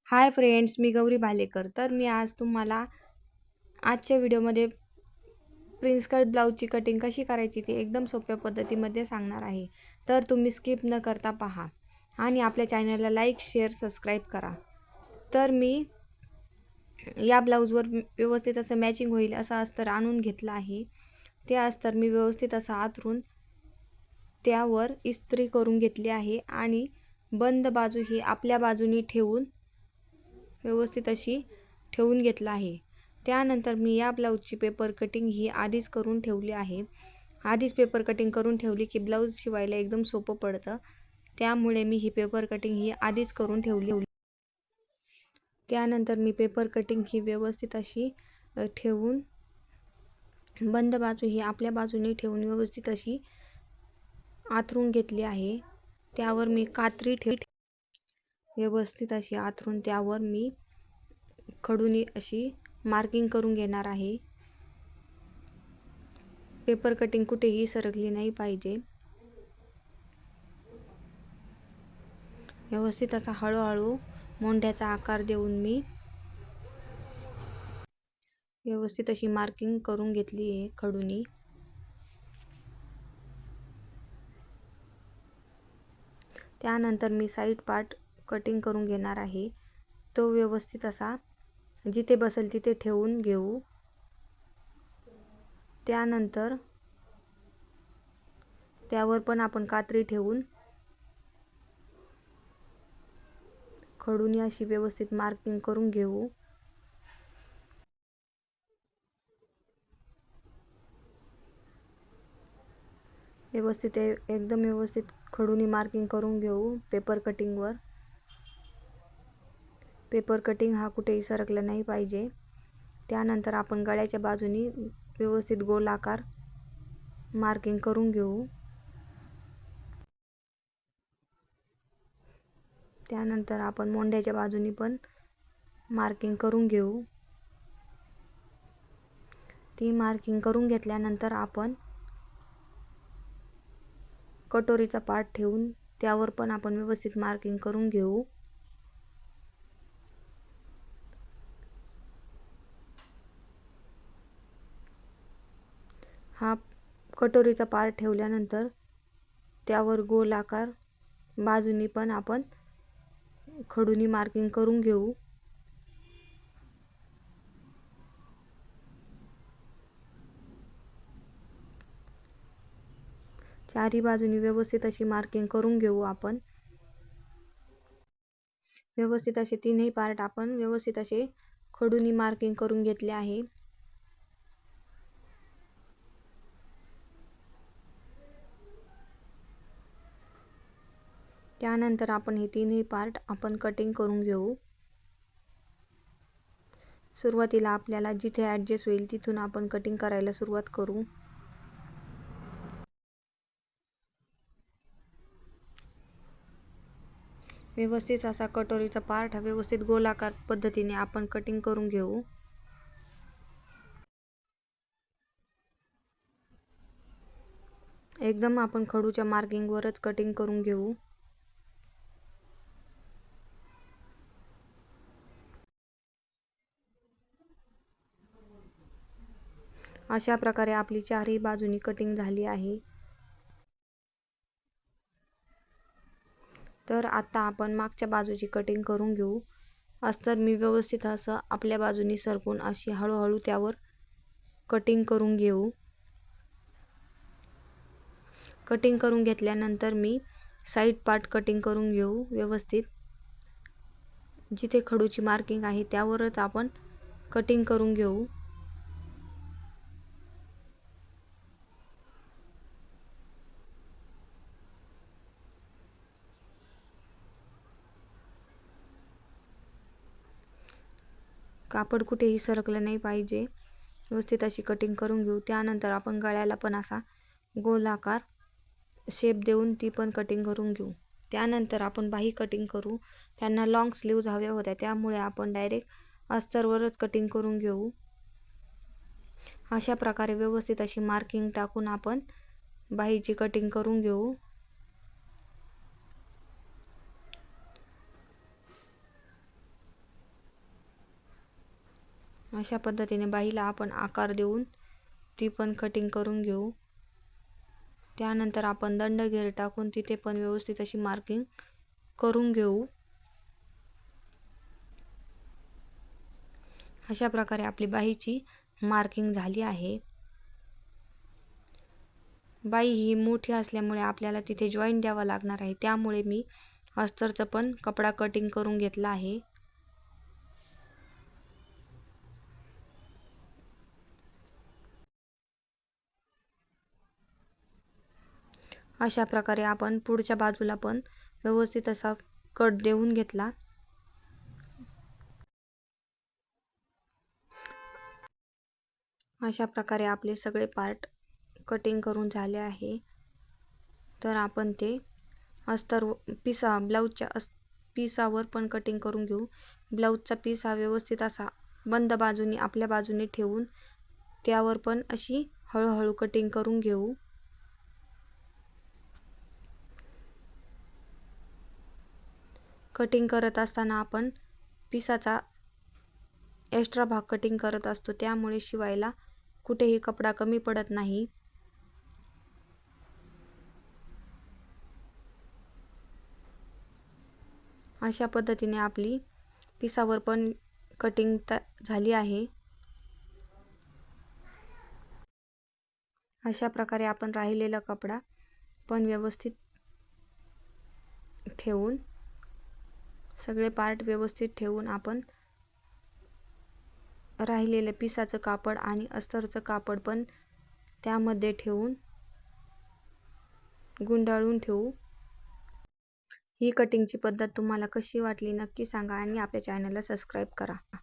Hi friends, मी गौरी भालेकर. तर मी आज तुम्हाला आजच्या व्हिडिओमध्ये प्रिन्स कट ब्लाऊजची कटिंग कशी करायची ती एकदम सोप्या पद्धतीमध्ये सांगणार आहे. तर तुम्ही स्किप न करता पहा आणि आपल्या चॅनलला लाईक, शेअर, सबस्क्राईब करा. तर मी या ब्लाऊजवर व्यवस्थित असं मॅचिंग होईल असं अस्तर आणून घेतलं आहे. ते अस्तर मी व्यवस्थित असं आतरून त्यावर इस्त्री करून घेतली आहे आणि बंद बाजू ही आपल्या बाजूनी ठेवून व्यवस्थित अशी ठेवून घेतला आहे. त्यानंतर मी या ब्लाऊजची पेपर कटिंग ही आधीच करून ठेवली आहे. आधीच पेपर कटिंग करून ठेवली की ब्लाऊज शिवायला एकदम सोपं पडतं. त्यामुळे मी ही पेपर कटिंग ही आधीच करून ठेवली. त्यानंतर मी पेपर कटिंग ही व्यवस्थित अशी ठेवून बंद बाजू ही आपल्या बाजूने ठेवून व्यवस्थित अशी आथरून घेतली आहे. त्यावर मी कात्री व्यवस्थित अशी आथरून त्यावर मी खडूनी अशी मार्किंग करून घेणार आहे. पेपर कटिंग कुठेही सरकली नाही पाहिजे. व्यवस्थित असा हळूहळू मोंढ्याचा आकार देऊन मी व्यवस्थित अशी मार्किंग करून घेतली आहे खडूनी. त्यानंतर मी साईड पार्ट कटिंग करून घेणार आहे. तो व्यवस्थित असा जिथे बसेल तिथे ठेवून घेऊ. त्यानंतर त्यावर पण आपण कात्री ठेवून खडूनी अशी व्यवस्थित मार्किंग करून घेऊ. व्यवस्थित एकदम व्यवस्थित खडूनी मार्किंग करून घेऊ पेपर कटिंगवर. पेपर कटिंग हा कुठेही सरकला नाही पाहिजे. त्यानंतर आपण गळ्याच्या बाजूनी व्यवस्थित गोलाकार मार्किंग करून घेऊ. त्यानंतर आपण मोंढ्याच्या बाजूनी पण मार्किंग करून घेऊ. ती मार्किंग करून घेतल्यानंतर आपण कटोरीचा पार्ट ठेवून त्यावर पण आपण व्यवस्थित मार्किंग करून घेऊ. हा कटोरीचा पार्ट ठेवल्यानंतर त्यावर गोलाकार बाजूनी पण आपण खडूनी मार्किंग करून घेऊ. चारी बाजूनी व्यवस्थित अशी मार्किंग करून घेऊ आपण. व्यवस्थित असे तीनही पार्ट आपण व्यवस्थित असे खडूनी मार्किंग करून घेतले आहे. त्यानंतर आपण हे तीनही पार्ट आपण कटिंग करून घेऊ. सुरुवातीला आपल्याला जिथे ॲडजस्ट होईल तिथून आपण कटिंग करायला सुरुवात करू. व्यवस्थित असा कटोरीचा पार्ट हा व्यवस्थित गोलाकार पद्धतीने आपण कटिंग करून घेऊ. एकदम आपण खडूच्या मार्किंगवरच कटिंग करून घेऊ. अशा प्रकारे आपली चारही बाजूनी कटिंग झाली आहे. तर आता आपण मागच्या बाजूची कटिंग करून घेऊ. अस्तर मी व्यवस्थित असं आपल्या बाजूनी सरकून अशी हळूहळू त्यावर कटिंग करून घेऊ. कटिंग करून घेतल्यानंतर मी साईड पार्ट कटिंग करून घेऊ. व्यवस्थित जिथे खडूची मार्किंग आहे त्यावरच आपण कटिंग करून घेऊ. कापड कुठेही सरकलं नाही पाहिजे. व्यवस्थित अशी कटिंग करून घेऊ. त्यानंतर आपण गळ्याला पण असा गोलाकार शेप देऊन ती पण कटिंग करून घेऊ. त्यानंतर आपण बाही कटिंग करू. त्यांना लॉंग स्लीव्ज हव्या होत्या त्यामुळे आपण डायरेक्ट अस्तरवरच कटिंग करून घेऊ. अशा प्रकारे व्यवस्थित अशी मार्किंग टाकून आपण बाहीची कटिंग करून घेऊ. अशा पद्धतीने बाहीला आपण आकार देऊन ती पण कटिंग करून घेऊ. त्यानंतर आपण दंड घेर टाकून तिथे पण व्यवस्थित अशी मार्किंग करून घेऊ. अशा प्रकारे आपली बाहीची मार्किंग झाली आहे. बाही ही मोठी असल्यामुळे आपल्याला तिथे जॉईंट द्यावा लागणार आहे, त्यामुळे मी अस्तरचं पण कपडा कटिंग करून घेतला आहे. अशा प्रकारे आपण पुढच्या बाजूला पण व्यवस्थित असा कट देऊन घेतला. अशा प्रकारे आपले सगळे पार्ट कटिंग करून झाले आहे. तर आपण ते अस्तर ब्लाऊजच्या पिसावर पण कटिंग करून घेऊ. ब्लाऊजचा पीस हा व्यवस्थित असा बंद बाजूने आपल्या बाजूने ठेवून त्यावर पण अशी हळूहळू कटिंग करून घेऊ. कटिंग करत असताना आपण पिसाचा एक्स्ट्रा भाग कटिंग करत असतो, त्यामुळे शिवायला कुठेही कपडा कमी पडत नाही. अशा पद्धतीने आपली पिसावर पण कटिंग झाली आहे. अशा प्रकारे आपण राहिलेला कपडा पण व्यवस्थित ठेवून सगळे पार्ट व्यवस्थित ठेवून आपण राहिलेले पिसाचं कापड आणि अस्तरचं कापड पण त्यामध्ये ठेवून गुंडाळून ठेवू. ही कटिंगची पद्धत तुम्हाला कशी वाटली नक्की सांगा आणि आपल्या चॅनलला सबस्क्राईब करा.